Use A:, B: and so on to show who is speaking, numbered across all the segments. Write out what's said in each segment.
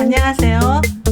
A: 안녕하세요.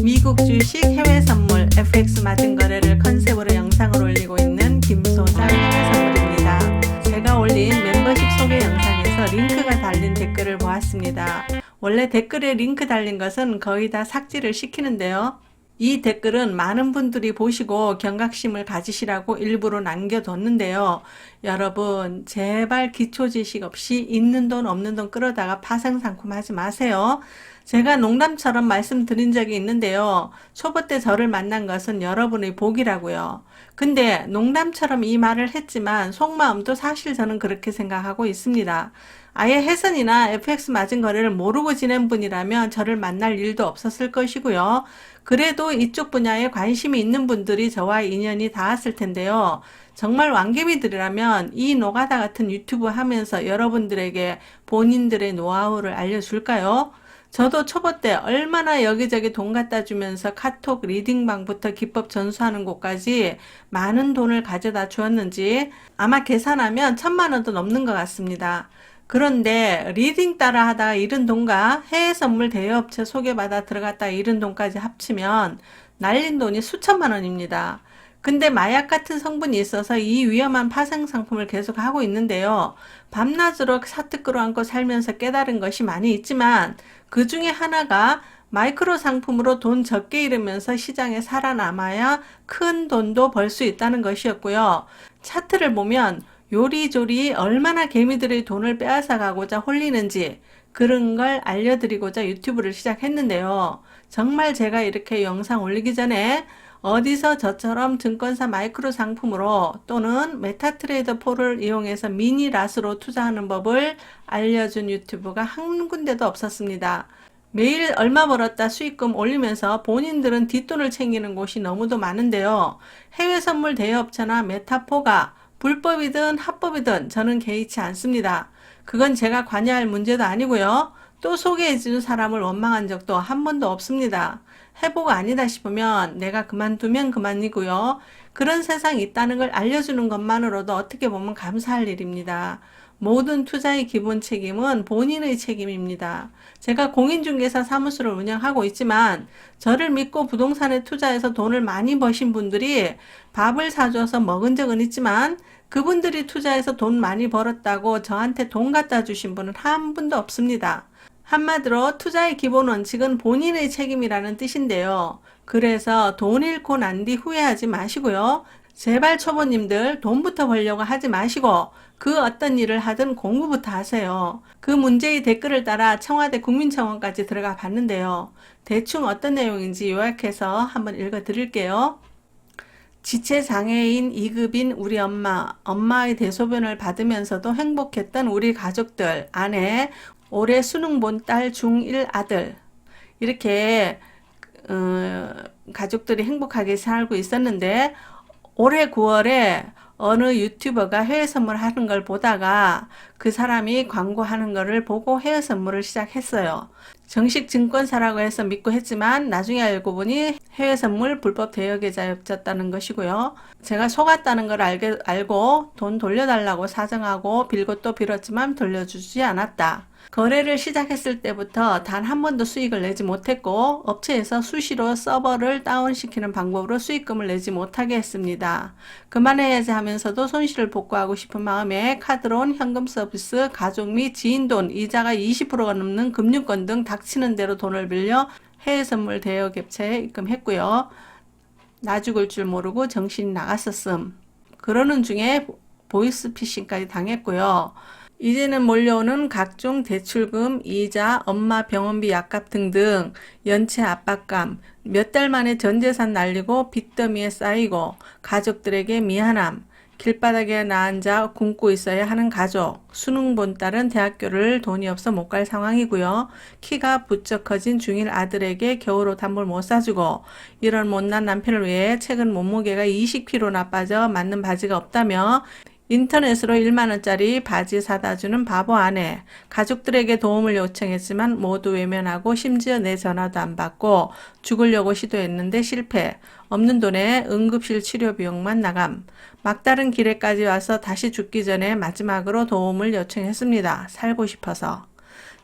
A: 미국 주식 해외 선물 FX 맞은 거래를 컨셉으로 영상을 올리고 있는 김소장 해외 선물입니다. 제가 올린 멤버십 소개 영상에서 링크가 달린 댓글을 보았습니다. 원래 댓글에 링크 달린 것은 거의 다 삭제를 시키는데요. 이 댓글은 많은 분들이 보시고 경각심을 가지시라고 일부러 남겨뒀는데요. 여러분 제발 기초지식 없이 있는 돈 없는 돈 끌어다가 파생상품 하지 마세요. 제가 농담처럼 말씀드린 적이 있는데요. 초보 때 저를 만난 것은 여러분의 복이라고요. 근데 농담처럼 이 말을 했지만 속마음도 사실 저는 그렇게 생각하고 있습니다. 아예 해선이나 FX 맞은 거래를 모르고 지낸 분이라면 저를 만날 일도 없었을 것이고요. 그래도 이쪽 분야에 관심이 있는 분들이 저와 인연이 닿았을 텐데요. 정말 왕개미들이라면 이 노가다 같은 유튜브 하면서 여러분들에게 본인들의 노하우를 알려줄까요? 저도 초보 때 얼마나 여기저기 돈 갖다 주면서 카톡 리딩방부터 기법 전수하는 곳까지 많은 돈을 가져다 주었는지 아마 계산하면 1000만 원도 넘는 것 같습니다. 그런데 리딩 따라 하다가 잃은 돈과 해외 선물 대여업체 소개받아 들어갔다 잃은 돈까지 합치면 날린 돈이 수천만 원입니다. 근데 마약 같은 성분이 있어서 이 위험한 파생 상품을 계속 하고 있는데요. 밤낮으로 사트 끌어안고 살면서 깨달은 것이 많이 있지만 그 중에 하나가 마이크로 상품으로 돈 적게 잃으면서 시장에 살아남아야 큰 돈도 벌 수 있다는 것이었고요. 차트를 보면 요리조리 얼마나 개미들의 돈을 빼앗아 가고자 홀리는지 그런 걸 알려드리고자 유튜브를 시작했는데요. 정말 제가 이렇게 영상 올리기 전에 어디서 저처럼 증권사 마이크로 상품으로 또는 메타트레이더 4를 이용해서 미니 랏으로 투자하는 법을 알려준 유튜브가 한 군데도 없었습니다. 매일 얼마 벌었다 수익금 올리면서 본인들은 뒷돈을 챙기는 곳이 너무도 많은데요. 해외 선물 대여업체나 메타4가 불법이든 합법이든 저는 개의치 않습니다. 그건 제가 관여할 문제도 아니고요. 또 소개해주는 사람을 원망한 적도 한 번도 없습니다. 해보고 아니다 싶으면 내가 그만두면 그만이고요. 그런 세상이 있다는 걸 알려주는 것만으로도 어떻게 보면 감사할 일입니다. 모든 투자의 기본 책임은 본인의 책임입니다. 제가 공인중개사 사무소를 운영하고 있지만 저를 믿고 부동산에 투자해서 돈을 많이 버신 분들이 밥을 사줘서 먹은 적은 있지만 그분들이 투자해서 돈 많이 벌었다고 저한테 돈 갖다 주신 분은 한 분도 없습니다. 한마디로 투자의 기본 원칙은 본인의 책임이라는 뜻인데요. 그래서 돈 잃고 난 뒤 후회하지 마시고요. 제발 초보님들 돈부터 벌려고 하지 마시고 그 어떤 일을 하든 공부부터 하세요. 그 문제의 댓글을 따라 청와대 국민청원까지 들어가 봤는데요. 대충 어떤 내용인지 요약해서 한번 읽어 드릴게요. 지체장애인 2급인 우리 엄마의 대소변을 받으면서도 행복했던 우리 가족들, 아내, 올해 수능 본 딸 중1 아들, 이렇게 가족들이 행복하게 살고 있었는데 올해 9월에 어느 유튜버가 해외 선물 하는 걸 보다가 그 사람이 광고하는 거를 보고 해외 선물을 시작했어요. 정식 증권사라고 해서 믿고 했지만 나중에 알고 보니 해외 선물 불법 대여 계좌였다는 것이고요. 제가 속았다는 걸 알고 돈 돌려달라고 사정하고 빌고 또 빌었지만 돌려주지 않았다. 거래를 시작했을 때부터 단 한 번도 수익을 내지 못했고 업체에서 수시로 서버를 다운시키는 방법으로 수익금을 내지 못하게 했습니다. 그만해야지 하면서도 손실을 복구하고 싶은 마음에 카드론, 현금 서비스, 가족 및 지인 돈, 이자가 20%가 넘는 금융권 등 닥치는 대로 돈을 빌려 해외 선물 대여 객체에 입금했고요. 나 죽을 줄 모르고 정신이 나갔었음. 그러는 중에 보이스피싱까지 당했고요. 이제는 몰려오는 각종 대출금, 이자, 엄마 병원비 약값 등등 연체 압박감, 몇 달 만에 전 재산 날리고 빚더미에 쌓이고 가족들에게 미안함, 길바닥에 나앉아 굶고 있어야 하는 가족, 수능 본 딸은 대학교를 돈이 없어 못 갈 상황이고요. 키가 부쩍 커진 중1 아들에게 겨울옷 한 벌 못 사주고 이런 못난 남편을 위해 최근 몸무게가 20kg나 빠져 맞는 바지가 없다며 인터넷으로 1만원짜리 바지 사다 주는 바보 아내, 가족들에게 도움을 요청했지만 모두 외면하고 심지어 내 전화도 안 받고 죽으려고 시도했는데 실패, 없는 돈에 응급실 치료 비용만 나감, 막다른 길에까지 와서 다시 죽기 전에 마지막으로 도움을 요청했습니다. 살고 싶어서.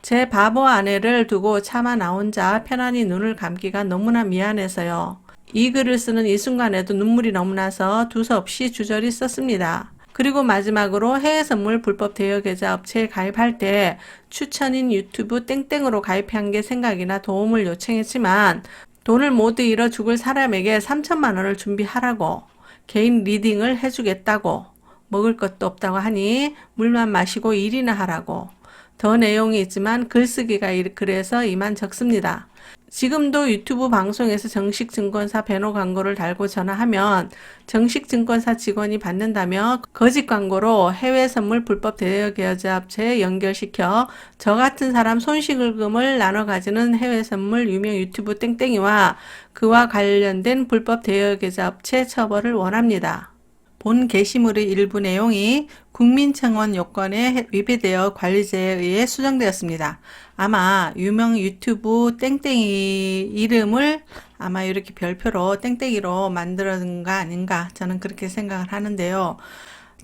A: 제 바보 아내를 두고 차마 나 혼자 편안히 눈을 감기가 너무나 미안해서요. 이 글을 쓰는 이 순간에도 눈물이 너무 나서 두서없이 주저리 썼습니다. 그리고 마지막으로 해외 선물 불법 대여 계좌 업체에 가입할 때 추천인 유튜브 땡땡으로 가입한 게 생각이나 도움을 요청했지만 돈을 모두 잃어 죽을 사람에게 3천만 원을 준비하라고 개인 리딩을 해주겠다고 먹을 것도 없다고 하니 물만 마시고 일이나 하라고 더 내용이 있지만 글쓰기가 그래서 이만 적습니다. 지금도 유튜브 방송에서 정식 증권사 배너 광고를 달고 전화하면 정식 증권사 직원이 받는다며 거짓 광고로 해외 선물 불법 대여 계좌 업체에 연결시켜 저 같은 사람 손실금을 나눠 가지는 해외 선물 유명 유튜브 땡땡이와 그와 관련된 불법 대여 계좌 업체 처벌을 원합니다. 본 게시물의 일부 내용이 국민청원 요건에 위배되어 관리자에 의해 수정되었습니다. 아마 유명 유튜브 땡땡이 이름을 아마 이렇게 별표로 땡땡이로 만들었는 거 아닌가 저는 그렇게 생각을 하는데요.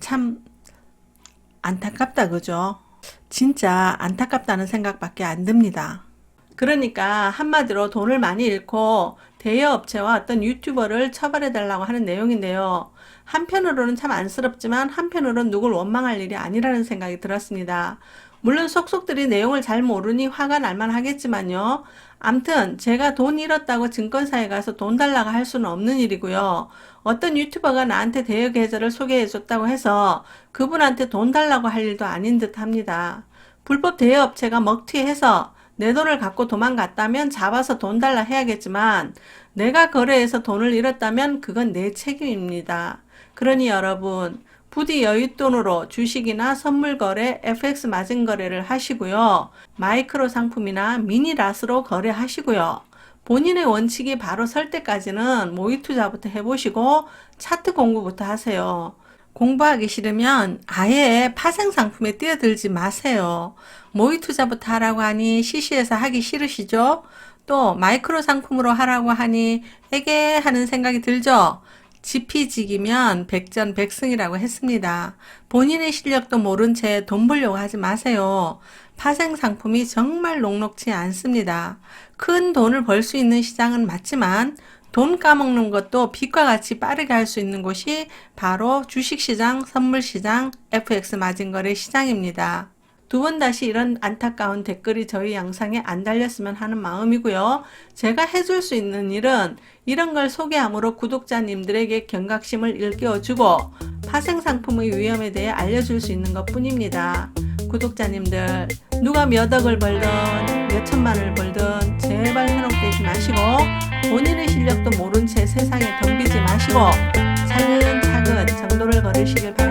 A: 참 안타깝다 그죠? 진짜 안타깝다는 생각밖에 안 듭니다. 그러니까 한마디로 돈을 많이 잃고 대여업체와 어떤 유튜버를 처벌해달라고 하는 내용인데요. 한편으로는 참 안쓰럽지만 한편으로는 누굴 원망할 일이 아니라는 생각이 들었습니다. 물론 속속들이 내용을 잘 모르니 화가 날만 하겠지만요. 암튼 제가 돈 잃었다고 증권사에 가서 돈 달라고 할 수는 없는 일이고요. 어떤 유튜버가 나한테 대여 계좌를 소개해줬다고 해서 그분한테 돈 달라고 할 일도 아닌 듯 합니다. 불법 대여업체가 먹튀해서 내 돈을 갖고 도망갔다면 잡아서 돈 달라 해야겠지만 내가 거래해서 돈을 잃었다면 그건 내 책임입니다. 그러니 여러분 부디 여윳돈으로 주식이나 선물 거래, FX 마진 거래를 하시고요. 마이크로 상품이나 미니라스로 거래하시고요. 본인의 원칙이 바로 설 때까지는 모의 투자부터 해보시고 차트 공부부터 하세요. 공부하기 싫으면 아예 파생 상품에 뛰어들지 마세요. 모의 투자부터 하라고 하니 시시해서 하기 싫으시죠? 또 마이크로 상품으로 하라고 하니 에게 하는 생각이 들죠? 지피지기면 백전백승이라고 했습니다. 본인의 실력도 모른 채 돈 벌려고 하지 마세요. 파생 상품이 정말 녹록지 않습니다. 큰 돈을 벌 수 있는 시장은 맞지만 돈 까먹는 것도 빛과 같이 빠르게 할 수 있는 곳이 바로 주식시장, 선물시장, FX 마진거래 시장입니다. 두 번 다시 이런 안타까운 댓글이 저희 영상에 안 달렸으면 하는 마음이고요. 제가 해줄 수 있는 일은 이런 걸 소개함으로 구독자님들에게 경각심을 일깨워주고 파생상품의 위험에 대해 알려줄 수 있는 것 뿐입니다. 구독자님들 누가 몇 억을 벌든 몇 천만을 벌든 제발 현혹되지 마시고 본인의 실력도 모른 채 세상에 덤비지 마시고 차근차근 정도를 걸으시길 바랍니다.